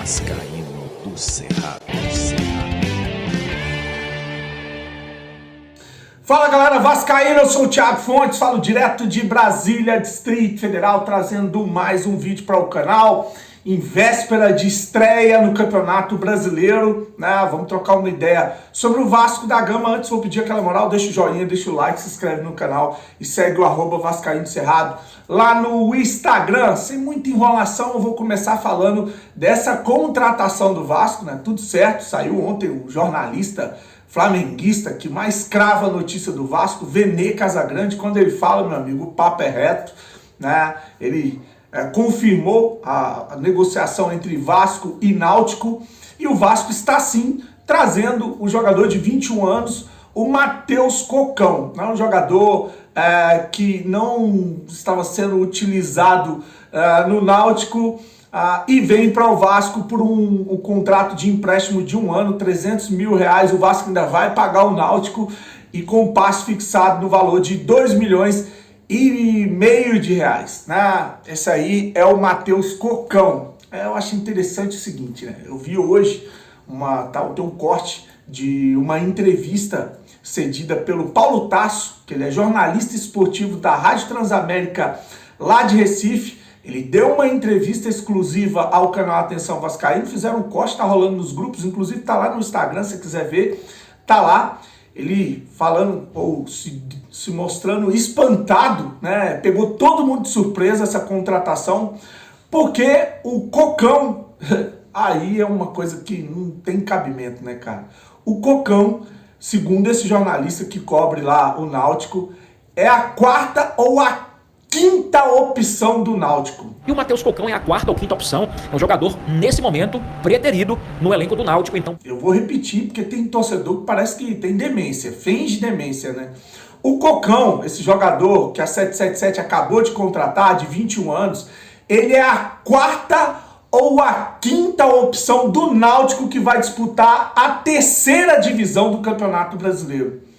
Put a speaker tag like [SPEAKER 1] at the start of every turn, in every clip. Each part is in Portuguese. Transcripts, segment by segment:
[SPEAKER 1] Vascaíno do Cerrado.
[SPEAKER 2] Fala galera vascaína, eu sou o Thiago Fontes, falo direto de Brasília, Distrito Federal, trazendo mais um vídeo para o canal, em véspera de estreia no Campeonato Brasileiro, né? Vamos trocar uma ideia sobre o Vasco da Gama. Antes vou pedir aquela moral, deixa o joinha, deixa o like, se inscreve no canal e segue o @Vascaíno Cerrado lá no Instagram. Sem muita enrolação, eu vou começar falando dessa contratação do Vasco, né? Tudo certo, saiu ontem o jornalista flamenguista que mais crava a notícia do Vasco, Vene Casagrande. Quando ele fala, meu amigo, o papo é reto, né? Ele confirmou a negociação entre Vasco e Náutico, e o Vasco está sim trazendo o jogador de 21 anos, o Matheus Cocão, né? Um jogador que não estava sendo utilizado no Náutico, e vem para o Vasco por um contrato de empréstimo de 1 ano, R$300 mil. O Vasco ainda vai pagar o Náutico, e com um passe fixado no valor de R$2,5 milhões, né? Esse aí é o Matheus Cocão. Eu acho interessante o seguinte, né? Eu vi hoje tem um corte de uma entrevista cedida pelo Paulo Tasso, que ele é jornalista esportivo da Rádio Transamérica lá de Recife. Ele deu uma entrevista exclusiva ao canal Atenção Vascaíno, fizeram um corte, tá rolando nos grupos, inclusive tá lá no Instagram, se você quiser ver, tá lá. Ele falando, ou se mostrando espantado, né? Pegou todo mundo de surpresa essa contratação, porque o Cocão, aí é uma coisa que não tem cabimento, né, cara? O Cocão, segundo esse jornalista que cobre lá o Náutico, é a quarta ou a quinta opção do Náutico.
[SPEAKER 3] E o Matheus Cocão é a quarta ou quinta opção, é um jogador, nesse momento, preterido no elenco do Náutico, então.
[SPEAKER 2] Eu vou repetir, porque tem torcedor que parece que tem demência, finge demência, né? O Cocão, esse jogador que a 777 acabou de contratar, de 21 anos, ele é a quarta ou a quinta opção do Náutico, que vai disputar a terceira divisão do Campeonato Brasileiro.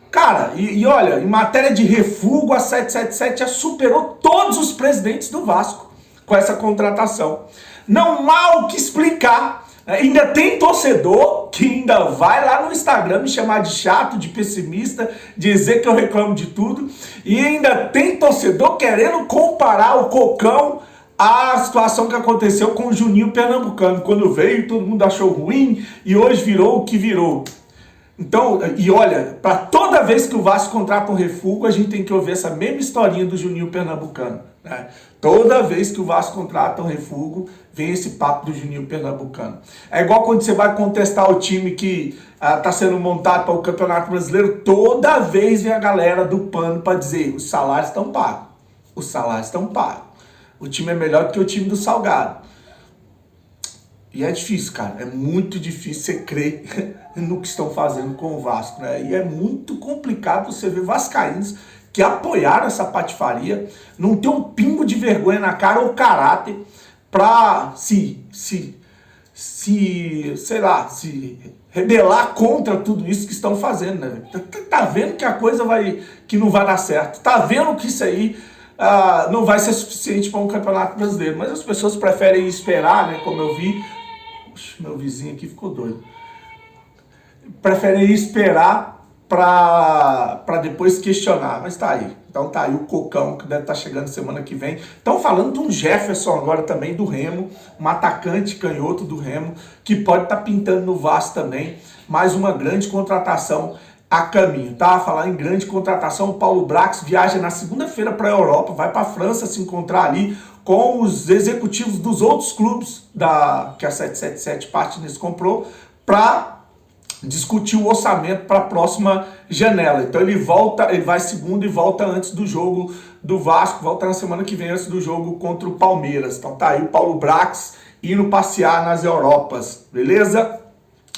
[SPEAKER 2] Cara, e olha, em matéria de refúgio, a 777 já superou todos os presidentes do Vasco com essa contratação. Não há o que explicar. Ainda tem torcedor que ainda vai lá no Instagram me chamar de chato, de pessimista, dizer que eu reclamo de tudo. E ainda tem torcedor querendo comparar o Cocão à situação que aconteceu com o Juninho Pernambucano. Quando veio, todo mundo achou ruim e hoje virou o que virou. Então, e olha, para toda vez que o Vasco contrata um refúgio, a gente tem que ouvir essa mesma historinha do Juninho Pernambucano, né? Toda vez que o Vasco contrata um refúgio, vem esse papo do Juninho Pernambucano. É igual quando você vai contestar o time que está sendo montado para o Campeonato Brasileiro, toda vez vem a galera do pano para dizer: os salários estão pagos, os salários estão pagos, o time é melhor do que o time do Salgado. E é difícil, cara, é muito difícil você crer no que estão fazendo com o Vasco, né? E é muito complicado você ver vascaínos que apoiaram essa patifaria, não ter um pingo de vergonha na cara ou caráter pra se rebelar contra tudo isso que estão fazendo, né? Tá vendo que a coisa que não vai dar certo, tá vendo que isso aí não vai ser suficiente para um Campeonato Brasileiro, mas as pessoas preferem esperar, né? Como eu vi, meu vizinho aqui ficou doido. Preferem esperar para depois questionar, mas tá aí. Então tá aí o Cocão, que deve estar chegando semana que vem. Estão falando de um Jefferson agora também do Remo, um atacante canhoto do Remo, que pode estar pintando no Vasco também. Mais uma grande contratação a caminho, tá? Falar em grande contratação, o Paulo Brax viaja na segunda-feira para a Europa, vai para a França se encontrar ali com os executivos dos outros clubes que a 777 Partners comprou, para discutir o orçamento para a próxima janela. Então ele vai segunda e volta antes do jogo do Vasco, volta na semana que vem antes do jogo contra o Palmeiras. Então tá aí o Paulo Brax indo passear nas Europas, beleza?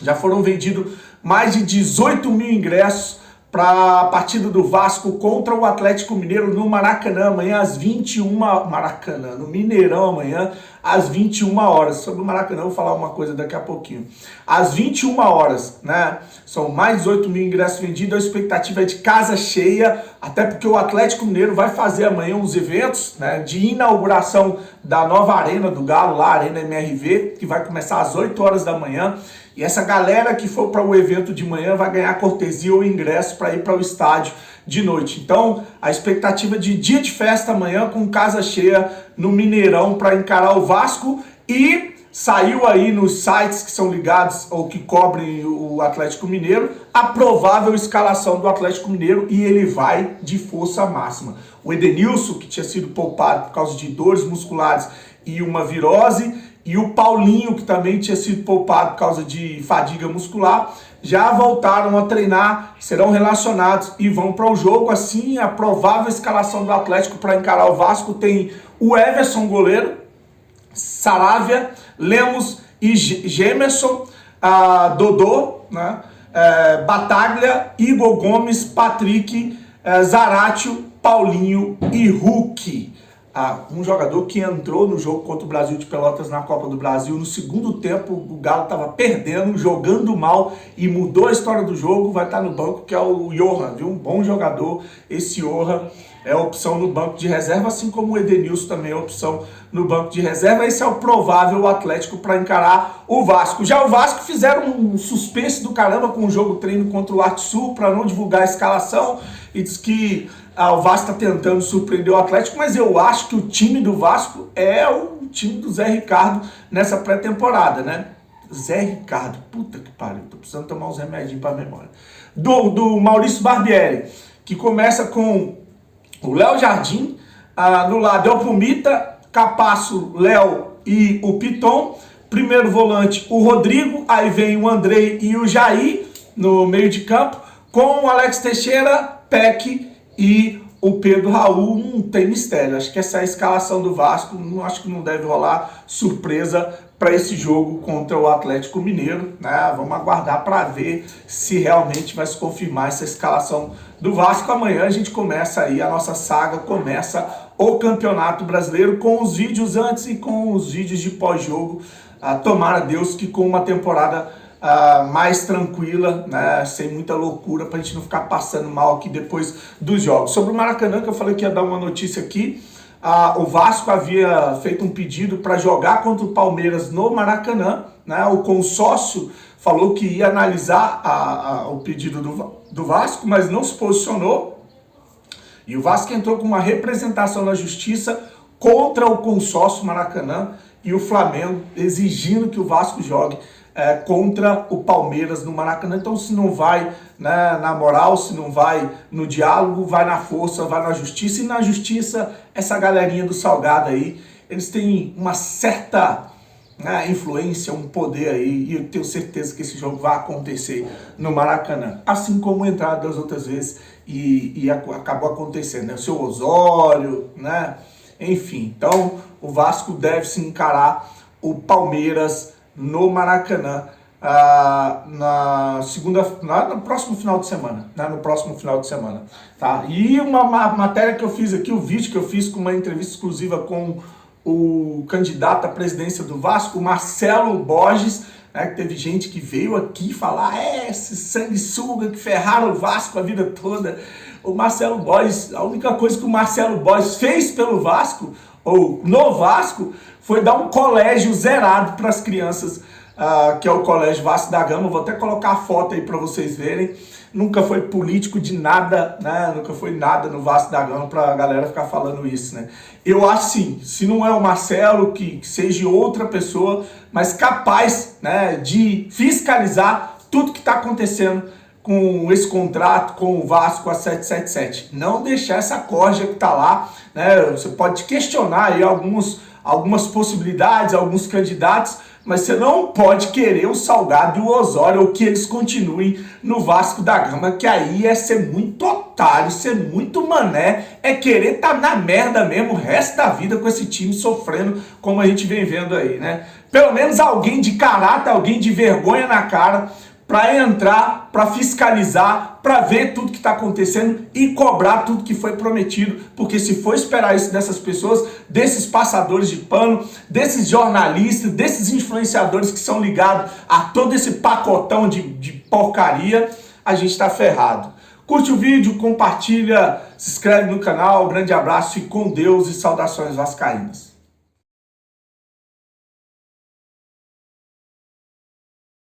[SPEAKER 2] Já foram vendidos mais de 18 mil ingressos para a partida do Vasco contra o Atlético Mineiro no Maracanã, amanhã às 21 Maracanã, no Mineirão amanhã às 21 horas. Sobre o Maracanã eu vou falar uma coisa daqui a pouquinho. Às 21 horas, né? São mais 18 mil ingressos vendidos, a expectativa é de casa cheia, até porque o Atlético Mineiro vai fazer amanhã uns eventos, né, de inauguração da nova Arena do Galo, lá, Arena MRV, que vai começar às 8 horas da manhã. E essa galera que for para o evento de manhã vai ganhar cortesia ou ingresso para ir para o estádio de noite. Então, a expectativa de dia de festa amanhã com casa cheia no Mineirão para encarar o Vasco. E saiu aí nos sites que são ligados ou que cobrem o Atlético Mineiro a provável escalação do Atlético Mineiro e ele vai de força máxima. O Edenilson, que tinha sido poupado por causa de dores musculares e uma virose, e o Paulinho, que também tinha sido poupado por causa de fadiga muscular, já voltaram a treinar, serão relacionados e vão para o jogo. Assim, a provável escalação do Atlético para encarar o Vasco tem o Everson, goleiro, Saravia, Lemos e Gemerson, Dodô, né? Bataglia, Igor Gomes, Patrick, Zaratio, Paulinho e Hulk. Um jogador que entrou no jogo contra o Brasil de Pelotas na Copa do Brasil. No segundo tempo, o Galo estava perdendo, jogando mal e mudou a história do jogo. Vai estar no banco, que é o Johan, viu? Um bom jogador. Esse Johan é opção no banco de reserva, assim como o Edenilson também é opção no banco de reserva. Esse é o provável Atlético para encarar o Vasco. Já o Vasco fizeram um suspense do caramba com o jogo treino contra o Arte Sul para não divulgar a escalação e diz que o Vasco está tentando surpreender o Atlético, mas eu acho que o time do Vasco é o time do Zé Ricardo nessa pré-temporada, né? Zé Ricardo, puta que pariu, tô precisando tomar uns remedinhos para memória. Do Maurício Barbieri, que começa com o Léo Jardim, no lado é o Pumita, Capasso, Léo e o Piton. Primeiro volante, o Rodrigo, aí vem o Andrei e o Jair no meio de campo, com o Alex Teixeira, Peck e o Pedro Raul. Não tem mistério, acho que essa é a escalação do Vasco, acho que não deve rolar surpresa para esse jogo contra o Atlético Mineiro, né? Vamos aguardar para ver se realmente vai se confirmar essa escalação do Vasco. Amanhã a gente começa aí, a nossa saga começa o Campeonato Brasileiro com os vídeos antes e com os vídeos de pós-jogo. Tomara Deus que com uma temporada mais tranquila, né, sem muita loucura, para a gente não ficar passando mal aqui depois dos jogos. Sobre o Maracanã, que eu falei que ia dar uma notícia aqui, o Vasco havia feito um pedido para jogar contra o Palmeiras no Maracanã, né? O consórcio falou que ia analisar o pedido do Vasco, mas não se posicionou, e o Vasco entrou com uma representação na justiça contra o consórcio Maracanã e o Flamengo exigindo que o Vasco jogue contra o Palmeiras no Maracanã. Então, se não vai, né, na moral, se não vai no diálogo, vai na força, vai na justiça. E na justiça, essa galerinha do Salgado aí, eles têm uma certa influência, um poder aí, e eu tenho certeza que esse jogo vai acontecer no Maracanã, assim como entrar das outras vezes e acabou acontecendo, né? O seu Osório, né? Enfim, então o Vasco deve se encarar o Palmeiras no Maracanã no próximo final de semana, né? No próximo final de semana, tá? E uma matéria que eu fiz aqui, o vídeo que eu fiz com uma entrevista exclusiva com o candidato à presidência do Vasco, o Marcelo Borges, né, que teve gente que veio aqui falar, esse sanguessuga que ferraram o Vasco a vida toda. O Marcelo Borges, a única coisa que o Marcelo Borges fez pelo Vasco, ou no Vasco, foi dar um colégio zerado para as crianças, que é o Colégio Vasco da Gama. Vou até colocar a foto aí para vocês verem. Nunca foi político de nada, né? Nunca foi nada no Vasco da Gama para a galera ficar falando isso, né? Eu acho sim, se não é o Marcelo, que seja outra pessoa, mas capaz, né, de fiscalizar tudo que está acontecendo com esse contrato com o Vasco, a 777. Não deixar essa corja que está lá, né? Você pode questionar aí algumas possibilidades, alguns candidatos, mas você não pode querer o Salgado e o Osório, ou que eles continuem no Vasco da Gama, que aí é ser muito otário, ser muito mané, é querer estar na merda mesmo o resto da vida com esse time sofrendo, como a gente vem vendo aí, né? Pelo menos alguém de caráter, alguém de vergonha na cara, para entrar para fiscalizar, para ver tudo que está acontecendo e cobrar tudo que foi prometido, porque se for esperar isso dessas pessoas, desses passadores de pano, desses jornalistas, desses influenciadores que são ligados a todo esse pacotão de porcaria, a gente está ferrado. Curte o vídeo, compartilha, se inscreve no canal, grande abraço e com Deus e saudações vascaínas.